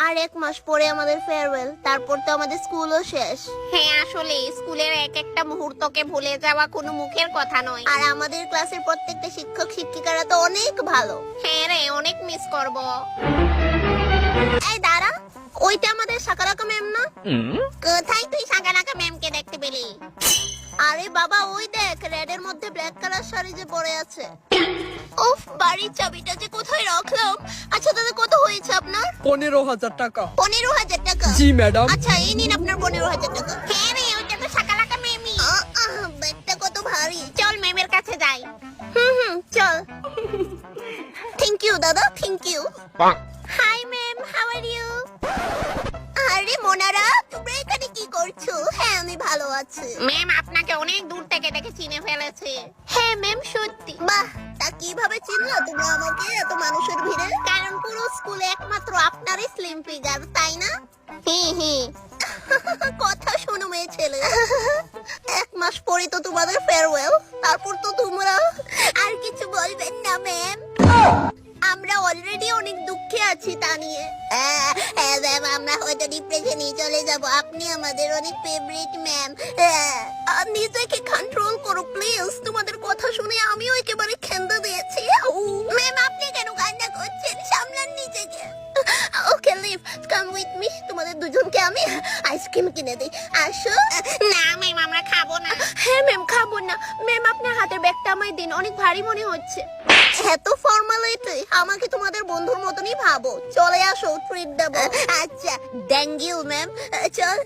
আর 1 মাস পরে আমাদের ফেয়ারওয়েল, তারপর তো আমাদের স্কুলও শেষ। হ্যাঁ আসলে স্কুলের এক একটা মুহূর্তকে ভুলে যাওয়া কোনো মুখের কথা নয়। আর আমাদের ক্লাসের প্রত্যেকটা শিক্ষক শিক্ষিকারা তো অনেক ভালো। হ্যাঁ রে, অনেক মিস করব। এই দাঁড়া, ওইটা আমাদের সাকারাকা ম্যাম না? কোথায় তুই সাকারাকা ম্যামকে দেখতে পেলি? আরে বাবা, ওই দেখ, রেডের মধ্যে ব্ল্যাক কালার শাড়ি যে পরে আছে। উফ, বাড়ির চাবিটা যে কোথায় রাখলাম। আচ্ছা দাদা, কত হয়েছে আপনার? 15,000 টাকা। 15,000 টাকা? জি ম্যাডাম। আচ্ছা, এই নিন আপনার 15,000 টাকা। হ্যাঁ রে, ওইটা তো সাকারাকা ম্যামই। ব্যাগটা কত ভারী। চল ম্যামের কাছে যাই। চল। থ্যাংক ইউ দাদা, thank you. Hi ma'am, how are you? আরে মোনারা, তোমরা এখানে কি করছো? হ্যাঁ, আমি ভালো আছি। ম্যাম আপনাকে অনেক দূর থেকে দেখে চিনে ফেলেছে। হ্যাঁ ম্যাম, সত্যি। বাহ, তা কিভাবে চিনলা তুমি আমাকে এত মানুষের ভিড়ে? কারণ পুরো স্কুলে একমাত্র আপনারই স্লিম ফিগার, তাই না? কথা শোনো মেয়ে ছেলে। 1 মাস পরে তো তোমাদের ফেয়ারওয়েল, তারপর তো তোমরা আর কিছু বলবেন না ম্যাম? আমরা অলরেডি অনেক দুঃখে আছি তা নিয়ে। হ্যাঁ ম্যাম, আমরা হয়তো ডিপ্রেশনে চলে যাব। আপনি আমাদের অনেক ফেভারিট ম্যাম। নিজেকে কন্ট্রোল করো প্লিজ। তোমাদের কথা শুনে আমিও একেবারে খেন্দা দিয়েছি। ম্যাম, আপনি কেন কান্না করছেন? সামলান নিজেকে। ওকে লিভ, কাম উইথ মি। তোমাদের দুজনকে আমি আইসক্রিম কিনে দিই, আসো। না ম্যাম, আমরা খাবো না। হ্যাঁ ম্যাম, খাবো না। ম্যাম, আপনার হাতের ব্যাগটা আমায় দিন, অনেক ভারী মনে হচ্ছে। এত ফর্মালিটি? আমাকে তোমাদের বন্ধুর মতনই ভাবো। চলে আসো, ট্রিট দেবো। আচ্ছা, থ্যাংক ইউ ম্যাম। চল।